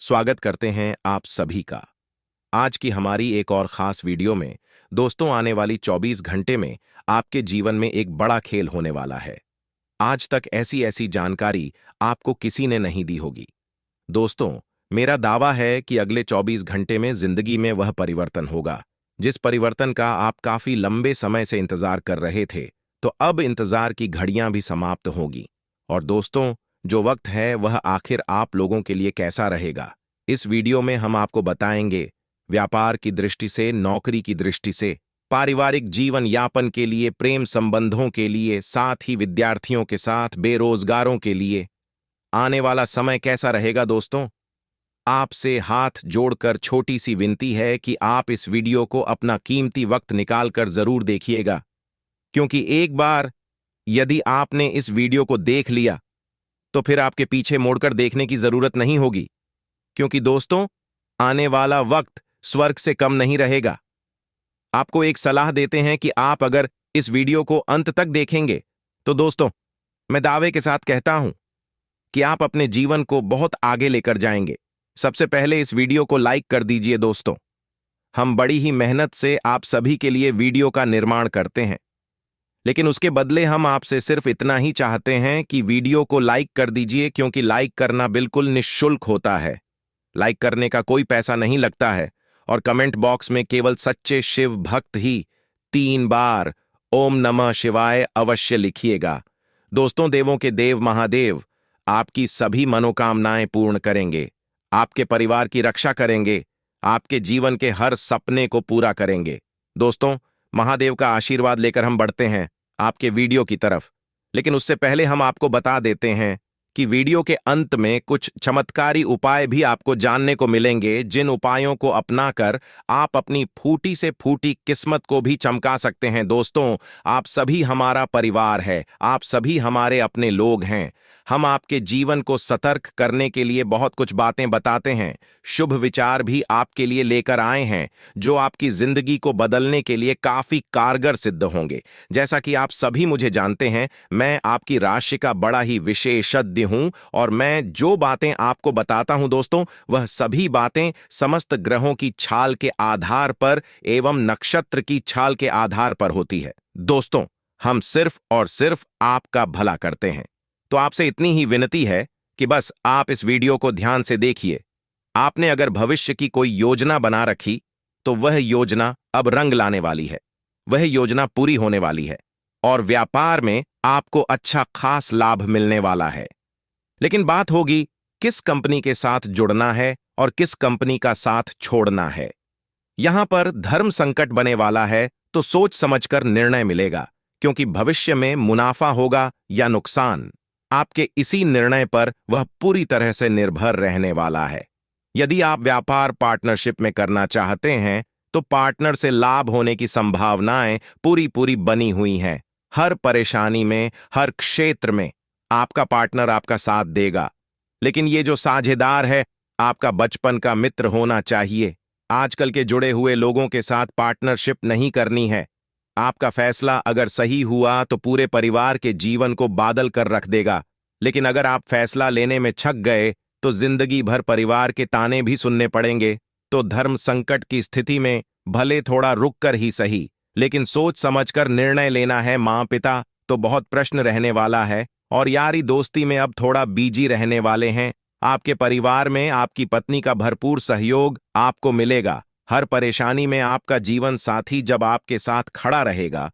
स्वागत करते हैं आप सभी का। आज की हमारी एक और खास वीडियो में दोस्तों आने वाली 24 घंटे में आपके जीवन में एक बड़ा खेल होने वाला है। आज तक ऐसी ऐसी जानकारी आपको किसी ने नहीं दी होगी। दोस्तों, मेरा दावा है कि अगले 24 घंटे में जिंदगी में वह परिवर्तन होगा, जिस परिवर्तन का आप काफी लंबे समय से इंतजार कर रहे थे। तो अब इंतजार की घड़ियां भी समाप्त होगी। और दोस्तों, जो वक्त है वह आखिर आप लोगों के लिए कैसा रहेगा, इस वीडियो में हम आपको बताएंगे। व्यापार की दृष्टि से, नौकरी की दृष्टि से, पारिवारिक जीवन यापन के लिए, प्रेम संबंधों के लिए, साथ ही विद्यार्थियों के साथ, बेरोजगारों के लिए आने वाला समय कैसा रहेगा। दोस्तों, आपसे हाथ जोड़कर छोटी सी विनती है कि आप इस वीडियो को अपना कीमती वक्त निकालकर जरूर देखिएगा, क्योंकि एक बार यदि आपने इस वीडियो को देख लिया तो फिर आपके पीछे मुड़कर देखने की जरूरत नहीं होगी। क्योंकि दोस्तों, आने वाला वक्त स्वर्ग से कम नहीं रहेगा। आपको एक सलाह देते हैं कि आप अगर इस वीडियो को अंत तक देखेंगे तो दोस्तों, मैं दावे के साथ कहता हूं कि आप अपने जीवन को बहुत आगे लेकर जाएंगे। सबसे पहले इस वीडियो को लाइक कर दीजिए। दोस्तों, हम बड़ी ही मेहनत से आप सभी के लिए वीडियो का निर्माण करते हैं, लेकिन उसके बदले हम आपसे सिर्फ इतना ही चाहते हैं कि वीडियो को लाइक कर दीजिए, क्योंकि लाइक करना बिल्कुल निःशुल्क होता है। लाइक करने का कोई पैसा नहीं लगता है। और कमेंट बॉक्स में केवल सच्चे शिव भक्त ही 3 बार ओम नमः शिवाय अवश्य लिखिएगा। दोस्तों, देवों के देव महादेव आपकी सभी मनोकामनाएं पूर्ण करेंगे, आपके परिवार की रक्षा करेंगे, आपके जीवन के हर सपने को पूरा करेंगे। दोस्तों, महादेव का आशीर्वाद लेकर हम बढ़ते हैं आपके वीडियो की तरफ। लेकिन उससे पहले हम आपको बता देते हैं कि वीडियो के अंत में कुछ चमत्कारी उपाय भी आपको जानने को मिलेंगे, जिन उपायों को अपनाकर आप अपनी फूटी से फूटी किस्मत को भी चमका सकते हैं। दोस्तों, आप सभी हमारा परिवार है, आप सभी हमारे अपने लोग हैं। हम आपके जीवन को सतर्क करने के लिए बहुत कुछ बातें बताते हैं, शुभ विचार भी आपके लिए लेकर आए हैं, जो आपकी जिंदगी को बदलने के लिए काफी कारगर सिद्ध होंगे। जैसा कि आप सभी मुझे जानते हैं, मैं आपकी राशि का बड़ा ही विशेषज्ञ हूं, और मैं जो बातें आपको बताता हूं दोस्तों, वह सभी बातें समस्त ग्रहों की छाल के आधार पर एवं नक्षत्र की छाल के आधार पर होती है। दोस्तों, हम सिर्फ और सिर्फ आपका भला करते हैं। तो आपसे इतनी ही विनती है कि बस आप इस वीडियो को ध्यान से देखिए। आपने अगर भविष्य की कोई योजना बना रखी तो वह योजना अब रंग लाने वाली है, वह योजना पूरी होने वाली है, और व्यापार में आपको अच्छा खास लाभ मिलने वाला है। लेकिन बात होगी किस कंपनी के साथ जुड़ना है और किस कंपनी का साथ छोड़ना है। यहां पर धर्म संकट बने वाला है, तो सोच समझकर निर्णय मिलेगा, क्योंकि भविष्य में मुनाफा होगा या नुकसान, आपके इसी निर्णय पर वह पूरी तरह से निर्भर रहने वाला है। यदि आप व्यापार पार्टनरशिप में करना चाहते हैं तो पार्टनर से लाभ होने की संभावनाएं पूरी पूरी बनी हुई हैं। हर परेशानी में, हर क्षेत्र में आपका पार्टनर आपका साथ देगा। लेकिन ये जो साझेदार है, आपका बचपन का मित्र होना चाहिए। आजकल के जुड़े हुए लोगों के साथ पार्टनरशिप नहीं करनी है। आपका फैसला अगर सही हुआ तो पूरे परिवार के जीवन को बादल कर रख देगा। लेकिन अगर आप फैसला लेने में छक गए तो जिंदगी भर परिवार के ताने भी सुनने पड़ेंगे। तो धर्म संकट की स्थिति में भले थोड़ा रुक कर ही सही, लेकिन सोच समझकर निर्णय लेना है। माँ पिता तो बहुत प्रश्न रहने वाला है, और यारी दोस्ती में अब थोड़ा बीजी रहने वाले हैं। आपके परिवार में आपकी पत्नी का भरपूर सहयोग आपको मिलेगा। हर परेशानी में आपका जीवन साथी जब आपके साथ खड़ा रहेगा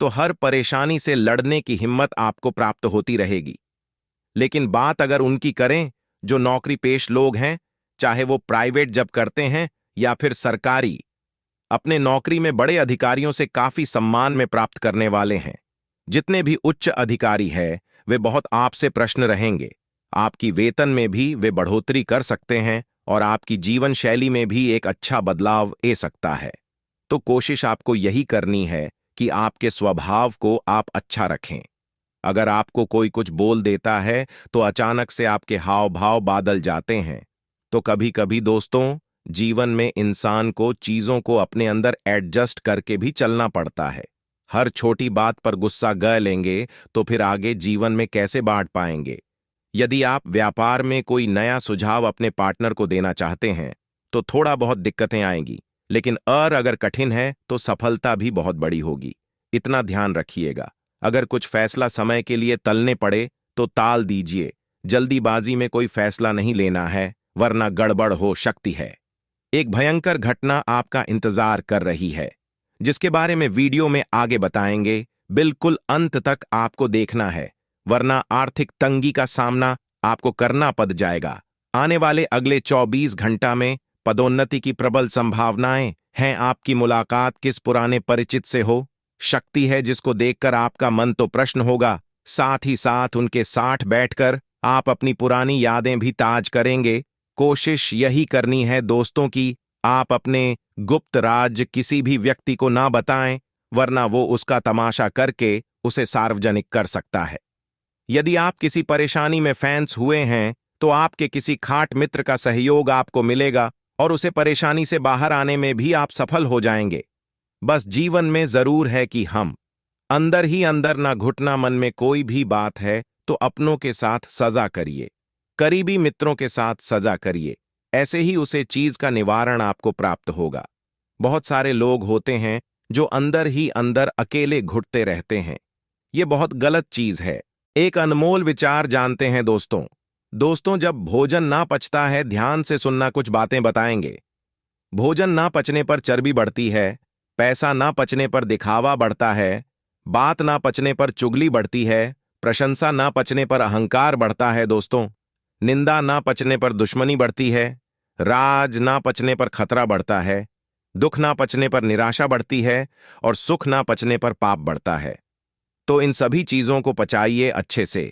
तो हर परेशानी से लड़ने की हिम्मत आपको प्राप्त होती रहेगी। लेकिन बात अगर उनकी करें जो नौकरी पेश लोग हैं, चाहे वो प्राइवेट जॉब करते हैं या फिर सरकारी, अपने नौकरी में बड़े अधिकारियों से काफी सम्मान में प्राप्त करने वाले हैं। जितने भी उच्च अधिकारी हैं वे बहुत आपसे प्रश्न रहेंगे। आपकी वेतन में भी वे बढ़ोतरी कर सकते हैं, और आपकी जीवन शैली में भी एक अच्छा बदलाव आ सकता है। तो कोशिश आपको यही करनी है कि आपके स्वभाव को आप अच्छा रखें। अगर आपको कोई कुछ बोल देता है तो अचानक से आपके हाव भाव बादल जाते हैं। तो कभी कभी दोस्तों, जीवन में इंसान को चीजों को अपने अंदर एडजस्ट करके भी चलना पड़ता है। हर छोटी बात पर गुस्सा ग लेंगे तो फिर आगे जीवन में कैसे बांट पाएंगे। यदि आप व्यापार में कोई नया सुझाव अपने पार्टनर को देना चाहते हैं तो थोड़ा बहुत दिक्कतें आएंगी, लेकिन अगर कठिन है तो सफलता भी बहुत बड़ी होगी। इतना ध्यान रखिएगा, अगर कुछ फैसला समय के लिए टलने पड़े तो टाल दीजिए। जल्दीबाजी में कोई फैसला नहीं लेना है, वरना गड़बड़ हो सकती है। एक भयंकर घटना आपका इंतजार कर रही है, जिसके बारे में वीडियो में आगे बताएंगे। बिल्कुल अंत तक आपको देखना है, वरना आर्थिक तंगी का सामना आपको करना पड़ जाएगा। आने वाले अगले 24 घंटा में पदोन्नति की प्रबल संभावनाएं हैं। आपकी मुलाकात किस पुराने परिचित से हो शक्ति है, जिसको देखकर आपका मन तो प्रश्न होगा, साथ ही साथ उनके साथ बैठकर आप अपनी पुरानी यादें भी ताज करेंगे। कोशिश यही करनी है दोस्तों कि आप अपने गुप्त राज किसी भी व्यक्ति को ना बताएं, वरना वो उसका तमाशा करके उसे सार्वजनिक कर सकता है। यदि आप किसी परेशानी में फंस हुए हैं तो आपके किसी खाट मित्र का सहयोग आपको मिलेगा और उसे परेशानी से बाहर आने में भी आप सफल हो जाएंगे। बस जीवन में जरूर है कि हम अंदर ही अंदर ना घुटना मन में कोई भी बात है तो अपनों के साथ सजा करिए, करीबी मित्रों के साथ सजा करिए, ऐसे ही उसे चीज का निवारण आपको प्राप्त होगा। बहुत सारे लोग होते हैं जो अंदर ही अंदर अकेले घुटते रहते हैं, ये बहुत गलत चीज है। एक अनमोल विचार जानते हैं दोस्तों, जब भोजन ना पचता है, ध्यान से सुनना, कुछ बातें बताएंगे। भोजन ना पचने पर चर्बी बढ़ती है, पैसा ना पचने पर दिखावा बढ़ता है, बात ना पचने पर चुगली बढ़ती है, प्रशंसा ना पचने पर अहंकार बढ़ता है दोस्तों, निंदा ना पचने पर दुश्मनी बढ़ती है, राज ना पचने पर खतरा बढ़ता है, दुख ना पचने पर निराशा बढ़ती है और सुख ना पचने पर पाप बढ़ता है। तो इन सभी चीजों को पचाइए अच्छे से,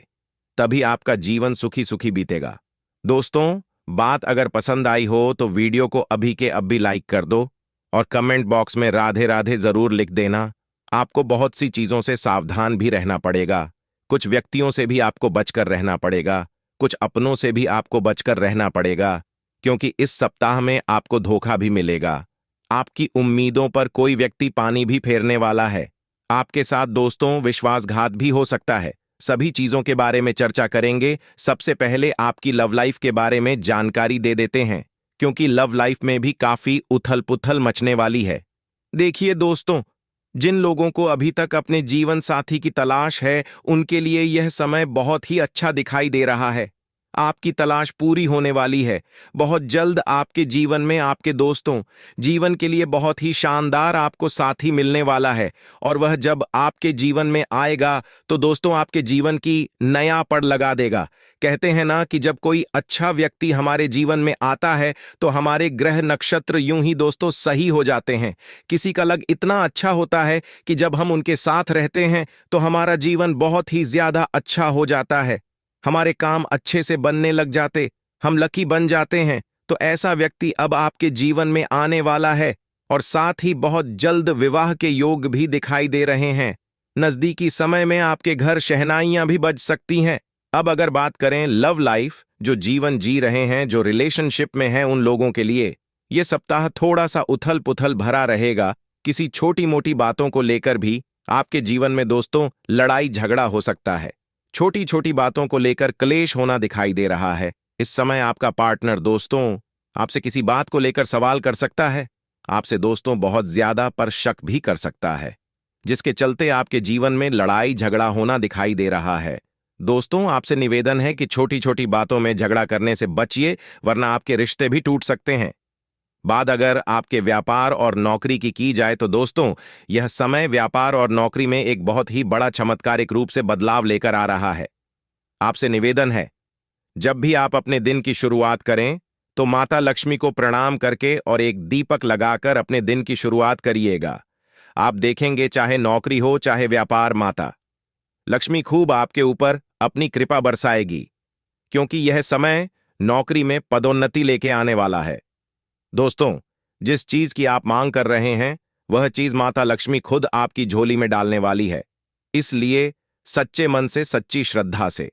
तभी आपका जीवन सुखी सुखी बीतेगा। दोस्तों, बात अगर पसंद आई हो तो वीडियो को अभी के अभी लाइक कर दो और कमेंट बॉक्स में राधे राधे जरूर लिख देना। आपको बहुत सी चीजों से सावधान भी रहना पड़ेगा, कुछ व्यक्तियों से भी आपको बचकर रहना पड़ेगा, कुछ अपनों से भी आपको बचकर रहना पड़ेगा, क्योंकि इस सप्ताह में आपको धोखा भी मिलेगा। आपकी उम्मीदों पर कोई व्यक्ति पानी भी फेरने वाला है। आपके साथ दोस्तों विश्वासघात भी हो सकता है। सभी चीजों के बारे में चर्चा करेंगे। सबसे पहले आपकी लव लाइफ के बारे में जानकारी दे देते हैं, क्योंकि लव लाइफ में भी काफी उथल पुथल मचने वाली है। देखिए दोस्तों, जिन लोगों को अभी तक अपने जीवन साथी की तलाश है, उनके लिए यह समय बहुत ही अच्छा दिखाई दे रहा है। आपकी तलाश पूरी होने वाली है। बहुत जल्द आपके जीवन में आपके दोस्तों जीवन के लिए बहुत ही शानदार आपको साथी मिलने वाला है, और वह जब आपके जीवन में आएगा तो दोस्तों आपके जीवन की नया पड़ लगा देगा। कहते हैं ना कि जब कोई अच्छा व्यक्ति हमारे जीवन में आता है तो हमारे ग्रह नक्षत्र यूं ही दोस्तों सही हो जाते हैं। किसी का लग इतना अच्छा होता है कि जब हम उनके साथ रहते हैं तो हमारा जीवन बहुत ही ज्यादा अच्छा हो जाता है, हमारे काम अच्छे से बनने लग जाते, हम लकी बन जाते हैं। तो ऐसा व्यक्ति अब आपके जीवन में आने वाला है, और साथ ही बहुत जल्द विवाह के योग भी दिखाई दे रहे हैं। नजदीकी समय में आपके घर शहनाइयां भी बज सकती हैं। अब अगर बात करें लव लाइफ, जो जीवन जी रहे हैं, जो रिलेशनशिप में हैं, उन लोगों के लिए ये सप्ताह थोड़ा सा उथल पुथल भरा रहेगा। किसी छोटी मोटी बातों को लेकर भी आपके जीवन में दोस्तों लड़ाई झगड़ा हो सकता है। छोटी छोटी बातों को लेकर क्लेश होना दिखाई दे रहा है। इस समय आपका पार्टनर दोस्तों आपसे किसी बात को लेकर सवाल कर सकता है, आपसे दोस्तों बहुत ज्यादा पर शक भी कर सकता है, जिसके चलते आपके जीवन में लड़ाई झगड़ा होना दिखाई दे रहा है। दोस्तों, आपसे निवेदन है कि छोटी छोटी बातों में झगड़ा करने से बचिए, वरना आपके रिश्ते भी टूट सकते हैं। बात अगर आपके व्यापार और नौकरी की जाए तो दोस्तों यह समय व्यापार और नौकरी में एक बहुत ही बड़ा चमत्कारिक रूप से बदलाव लेकर आ रहा है। आपसे निवेदन है, जब भी आप अपने दिन की शुरुआत करें तो माता लक्ष्मी को प्रणाम करके और एक दीपक लगाकर अपने दिन की शुरुआत करिएगा। आप देखेंगे, चाहे नौकरी हो चाहे व्यापार, माता लक्ष्मी खूब आपके ऊपर अपनी कृपा बरसाएगी, क्योंकि यह समय नौकरी में पदोन्नति लेके आने वाला है। दोस्तों, जिस चीज की आप मांग कर रहे हैं वह चीज माता लक्ष्मी खुद आपकी झोली में डालने वाली है। इसलिए सच्चे मन से, सच्ची श्रद्धा से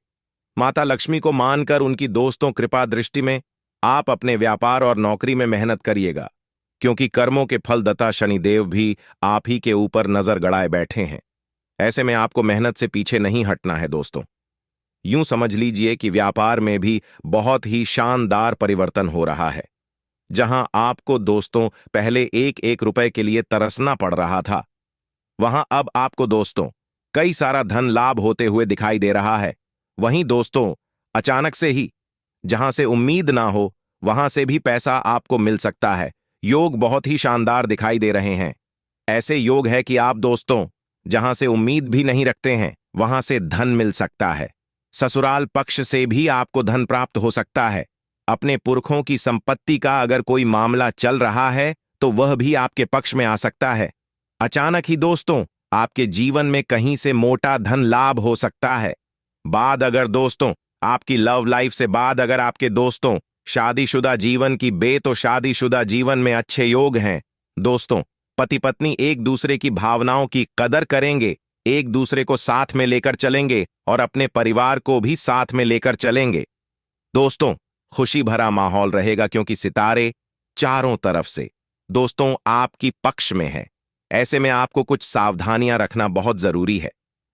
माता लक्ष्मी को मानकर उनकी दोस्तों कृपा दृष्टि में आप अपने व्यापार और नौकरी में मेहनत करिएगा, क्योंकि कर्मों के फलदाता शनिदेव भी आप ही के ऊपर नजर गड़ाए बैठे हैं। ऐसे में आपको मेहनत से पीछे नहीं हटना है दोस्तों। यूं समझ लीजिए कि व्यापार में भी बहुत ही शानदार परिवर्तन हो रहा है। जहां आपको दोस्तों पहले एक एक रुपए के लिए तरसना पड़ रहा था, वहां अब आपको दोस्तों कई सारा धन लाभ होते हुए दिखाई दे रहा है। वहीं दोस्तों अचानक से ही, जहां से उम्मीद ना हो, वहां से भी पैसा आपको मिल सकता है। योग बहुत ही शानदार दिखाई दे रहे हैं। ऐसे योग है कि आप दोस्तों जहां से उम्मीद भी नहीं रखते हैं, वहां से धन मिल सकता है। ससुराल पक्ष से भी आपको धन प्राप्त हो सकता है। अपने पुरखों की संपत्ति का अगर कोई मामला चल रहा है तो वह भी आपके पक्ष में आ सकता है। अचानक ही दोस्तों आपके जीवन में कहीं से मोटा धन लाभ हो सकता है। बाद अगर दोस्तों आपकी लव लाइफ से बाद अगर आपके दोस्तों शादीशुदा जीवन की तो शादीशुदा जीवन में अच्छे योग हैं। दोस्तों पति पत्नी एक दूसरे की भावनाओं की कदर करेंगे, एक दूसरे को साथ में लेकर चलेंगे और अपने परिवार को भी साथ में लेकर चलेंगे। दोस्तों खुशी भरा माहौल रहेगा क्योंकि सितारे चारों तरफ से दोस्तों आपकी पक्ष में है। ऐसे में आपको कुछ सावधानियां रखना बहुत जरूरी है।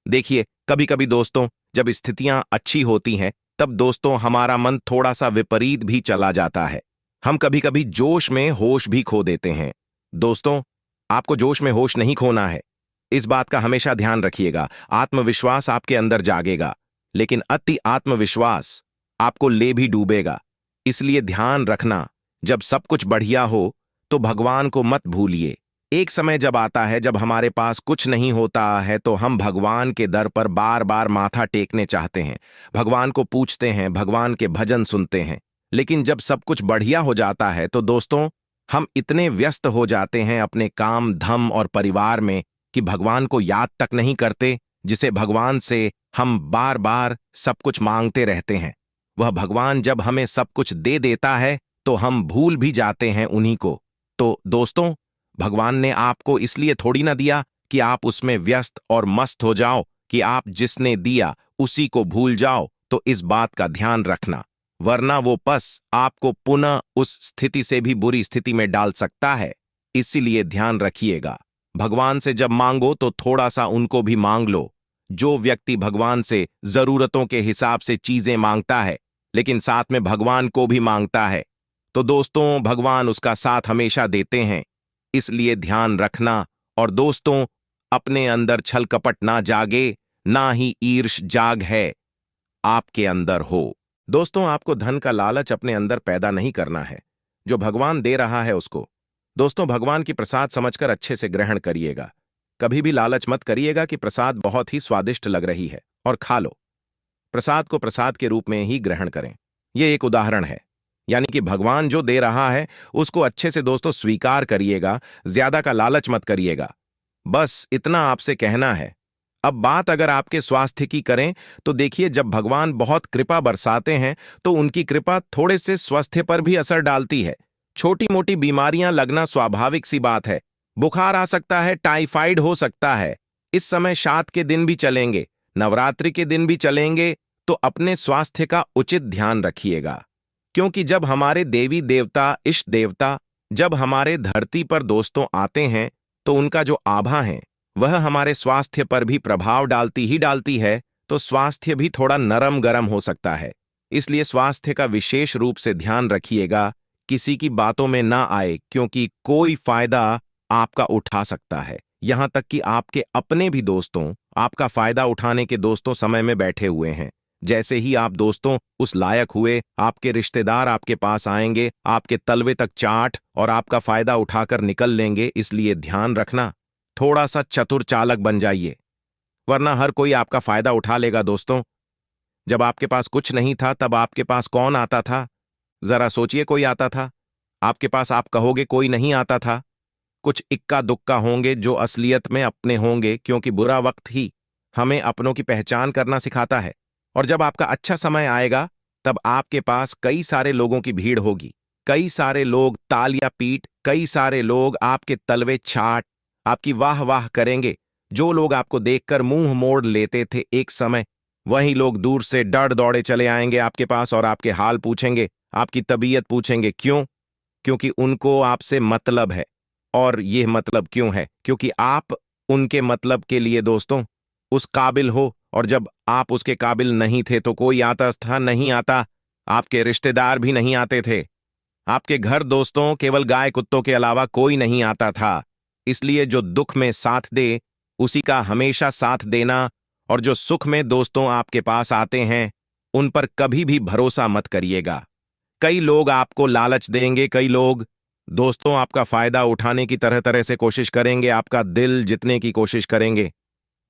देखिए कभी कभी दोस्तों जब स्थितियां अच्छी होती हैं तब दोस्तों हमारा मन थोड़ा सा विपरीत भी चला जाता है। हम कभी कभी जोश में होश भी खो देते हैं। दोस्तों आपको जोश में होश नहीं खोना है, इस बात का हमेशा ध्यान रखिएगा। आत्मविश्वास आपके अंदर जागेगा, लेकिन अति आत्मविश्वास आपको ले भी डूबेगा। इसलिए ध्यान रखना, जब सब कुछ बढ़िया हो तो भगवान को मत भूलिए। एक समय जब आता है जब हमारे पास कुछ नहीं होता है तो हम भगवान के दर पर बार बार माथा टेकने चाहते हैं, भगवान को पूछते हैं, भगवान के भजन सुनते हैं। लेकिन जब सब कुछ बढ़िया हो जाता है तो दोस्तों हम इतने व्यस्त हो जाते हैं अपने काम धम और परिवार में कि भगवान को याद तक नहीं करते, जिसे भगवान से हम बार बार सब कुछ मांगते रहते हैं। वह भगवान जब हमें सब कुछ दे देता है तो हम भूल भी जाते हैं उन्हीं को। तो दोस्तों भगवान ने आपको इसलिए थोड़ी ना दिया कि आप उसमें व्यस्त और मस्त हो जाओ कि आप जिसने दिया उसी को भूल जाओ। तो इस बात का ध्यान रखना, वरना वो पस आपको पुनः उस स्थिति से भी बुरी स्थिति में डाल सकता है। इसीलिए ध्यान रखिएगा, भगवान से जब मांगो तो थोड़ा सा उनको भी मांग लो। जो व्यक्ति भगवान से जरूरतों के हिसाब से चीजें मांगता है लेकिन साथ में भगवान को भी मांगता है, तो दोस्तों भगवान उसका साथ हमेशा देते हैं। इसलिए ध्यान रखना। और दोस्तों अपने अंदर छल कपट ना जागे, ना ही ईर्ष जाग है आपके अंदर हो। दोस्तों आपको धन का लालच अपने अंदर पैदा नहीं करना है, जो भगवान दे रहा है उसको दोस्तों भगवान की प्रसाद समझकर अच्छे से ग्रहण करिएगा। कभी भी लालच मत करिएगा कि प्रसाद बहुत ही स्वादिष्ट लग रही है और खा लो। प्रसाद को प्रसाद के रूप में ही ग्रहण करें। यह एक उदाहरण है, यानी कि भगवान जो दे रहा है उसको अच्छे से दोस्तों स्वीकार करिएगा, ज्यादा का लालच मत करिएगा। बस इतना आपसे कहना है। अब बात अगर आपके स्वास्थ्य की करें तो देखिए जब भगवान बहुत कृपा बरसाते हैं तो उनकी कृपा थोड़े से स्वास्थ्य पर भी असर डालती है। छोटी मोटी बीमारियां लगना स्वाभाविक सी बात है। बुखार आ सकता है, टाइफाइड हो सकता है। इस समय शाद के दिन भी चलेंगे, नवरात्रि के दिन भी चलेंगे, तो अपने स्वास्थ्य का उचित ध्यान रखिएगा। क्योंकि जब हमारे देवी देवता इष्ट देवता जब हमारे धरती पर दोस्तों आते हैं तो उनका जो आभा है वह हमारे स्वास्थ्य पर भी प्रभाव डालती ही डालती है। तो स्वास्थ्य भी थोड़ा नरम गरम हो सकता है। इसलिए स्वास्थ्य का विशेष रूप से ध्यान रखिएगा, किसी की बातों में ना आए, क्योंकि कोई फायदा आपका उठा सकता है। यहां तक कि आपके अपने भी दोस्तों आपका फायदा उठाने के दोस्तों समय में बैठे हुए हैं। जैसे ही आप दोस्तों उस लायक हुए, आपके रिश्तेदार आपके पास आएंगे, आपके तलवे तक चाट और आपका फायदा उठाकर निकल लेंगे। इसलिए ध्यान रखना, थोड़ा सा चतुर चालक बन जाइए, वरना हर कोई आपका फायदा उठा लेगा। दोस्तों जब आपके पास कुछ नहीं था तब आपके पास कौन आता था? जरा सोचिए, कोई आता था आपके पास? आप कहोगे कोई नहीं आता था। कुछ इक्का दुक्का होंगे जो असलियत में अपने होंगे, क्योंकि बुरा वक्त ही हमें अपनों की पहचान करना सिखाता है। और जब आपका अच्छा समय आएगा तब आपके पास कई सारे लोगों की भीड़ होगी, कई सारे लोग तालियां पीट, कई सारे लोग आपके तलवे छाट आपकी वाह वाह करेंगे। जो लोग आपको देखकर मुंह मोड़ लेते थे एक समय, वही लोग दूर से डर दौड़े चले आएंगे आपके पास और आपके हाल पूछेंगे, आपकी तबीयत पूछेंगे। क्यों? क्योंकि उनको आपसे मतलब है। और यह मतलब क्यों है? क्योंकि आप उनके मतलब के लिए दोस्तों उस काबिल हो, और जब आप उसके काबिल नहीं थे तो कोई आता था नहीं आता, आपके रिश्तेदार भी नहीं आते थे। आपके घर दोस्तों केवल गाय कुत्तों के अलावा कोई नहीं आता था। इसलिए जो दुख में साथ दे उसी का हमेशा साथ देना, और जो सुख में दोस्तों आपके पास आते हैं उन पर कभी भी भरोसा मत करिएगा। कई लोग आपको लालच देंगे, कई लोग दोस्तों आपका फायदा उठाने की तरह तरह से कोशिश करेंगे, आपका दिल जीतने की कोशिश करेंगे।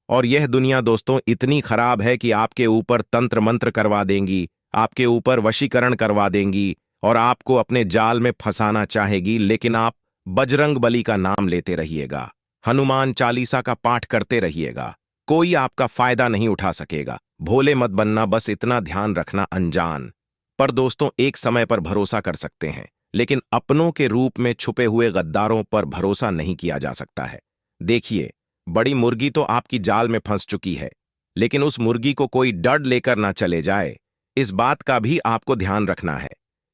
और यह दुनिया दोस्तों इतनी खराब है कि आपके ऊपर तंत्र मंत्र करवा देंगी, आपके ऊपर वशीकरण करवा देंगी और आपको अपने जाल में फंसाना चाहेगी। लेकिन आप बजरंग बली का नाम लेते रहिएगा, हनुमान चालीसा का पाठ करते रहिएगा, कोई आपका फायदा नहीं उठा सकेगा। भोले मत बनना, बस इतना ध्यान रखना। अनजान पर दोस्तों एक समय पर भरोसा कर सकते हैं, लेकिन अपनों के रूप में छुपे हुए गद्दारों पर भरोसा नहीं किया जा सकता है। देखिए, बड़ी मुर्गी तो आपकी जाल में फंस चुकी है, लेकिन उस मुर्गी को कोई डर लेकर ना चले जाए, इस बात का भी आपको ध्यान रखना है।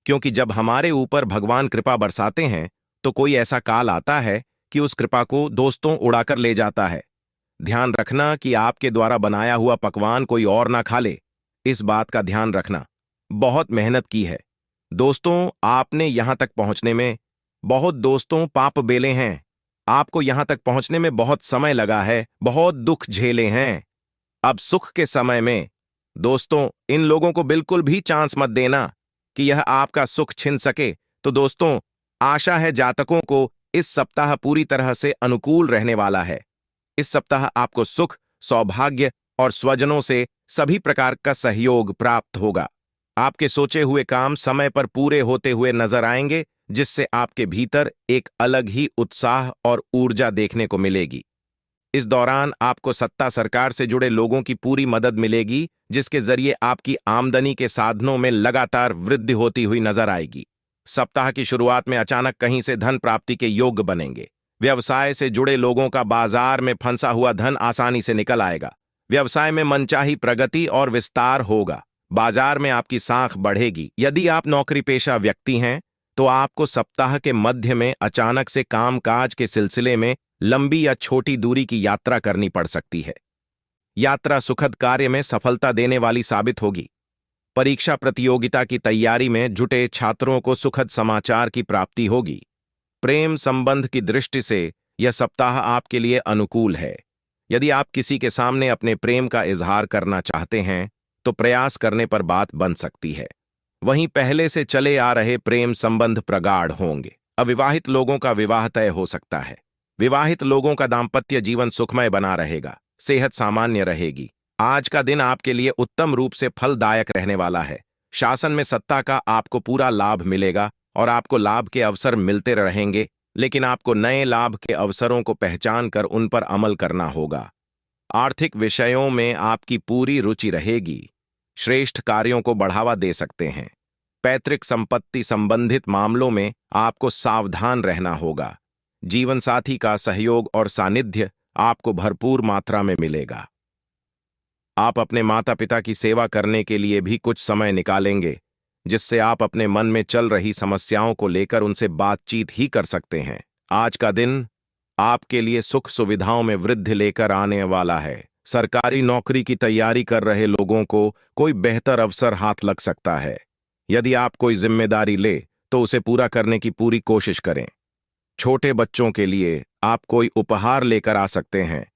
क्योंकि जब हमारे ऊपर भगवान कृपा बरसाते हैं तो कोई ऐसा काल आता है कि उस कृपा को दोस्तों उड़ाकर ले जाता है। ध्यान रखना कि आपके द्वारा बनाया हुआ पकवान कोई और ना खा ले, इस बात का ध्यान रखना। बहुत मेहनत की है दोस्तों आपने यहां तक पहुंचने में, बहुत दोस्तों पाप बेले हैं, आपको यहां तक पहुंचने में बहुत समय लगा है, बहुत दुख झेले हैं। अब सुख के समय में दोस्तों इन लोगों को बिल्कुल भी चांस मत देना कि यह आपका सुख छीन सके। तो दोस्तों आशा है जातकों को इस सप्ताह पूरी तरह से अनुकूल रहने वाला है। इस सप्ताह आपको सुख, सौभाग्य और स्वजनों से सभी प्रकार का सहयोग प्राप्त होगा। आपके सोचे हुए काम समय पर पूरे होते हुए नजर आएंगे, जिससे आपके भीतर एक अलग ही उत्साह और ऊर्जा देखने को मिलेगी। इस दौरान आपको सत्ता सरकार से जुड़े लोगों की पूरी मदद मिलेगी, जिसके जरिए आपकी आमदनी के साधनों में लगातार वृद्धि होती हुई नजर आएगी। सप्ताह की शुरुआत में अचानक कहीं से धन प्राप्ति के योग बनेंगे। व्यवसाय से जुड़े लोगों का बाजार में फंसा हुआ धन आसानी से निकल आएगा। व्यवसाय में मनचाही प्रगति और विस्तार होगा। बाजार में आपकी साख बढ़ेगी। यदि आप नौकरी पेशा व्यक्ति हैं तो आपको सप्ताह के मध्य में अचानक से कामकाज के सिलसिले में लंबी या छोटी दूरी की यात्रा करनी पड़ सकती है। यात्रा सुखद कार्य में सफलता देने वाली साबित होगी। परीक्षा प्रतियोगिता की तैयारी में जुटे छात्रों को सुखद समाचार की प्राप्ति होगी। प्रेम संबंध की दृष्टि से यह सप्ताह आपके लिए अनुकूल है। यदि आप किसी के सामने अपने प्रेम का इजहार करना चाहते हैं तो प्रयास करने पर बात बन सकती है। वहीं पहले से चले आ रहे प्रेम संबंध प्रगाढ़ होंगे। अविवाहित लोगों का विवाह तय हो सकता है। विवाहित लोगों का दाम्पत्य जीवन सुखमय बना रहेगा। सेहत सामान्य रहेगी। आज का दिन आपके लिए उत्तम रूप से फलदायक रहने वाला है। शासन में सत्ता का आपको पूरा लाभ मिलेगा और आपको लाभ के अवसर मिलते रहेंगे, लेकिन आपको नए लाभ के अवसरों को पहचान कर उन पर अमल करना होगा। आर्थिक विषयों में आपकी पूरी रुचि रहेगी। श्रेष्ठ कार्यों को बढ़ावा दे सकते हैं। पैतृक संपत्ति संबंधित मामलों में आपको सावधान रहना होगा। जीवन साथी का सहयोग और सानिध्य आपको भरपूर मात्रा में मिलेगा। आप अपने माता पिता की सेवा करने के लिए भी कुछ समय निकालेंगे, जिससे आप अपने मन में चल रही समस्याओं को लेकर उनसे बातचीत ही कर सकते हैं। आज का दिन आपके लिए सुख सुविधाओं में वृद्धि लेकर आने वाला है। सरकारी नौकरी की तैयारी कर रहे लोगों को कोई बेहतर अवसर हाथ लग सकता है। यदि आप कोई जिम्मेदारी ले तो उसे पूरा करने की पूरी कोशिश करें। छोटे बच्चों के लिए आप कोई उपहार लेकर आ सकते हैं,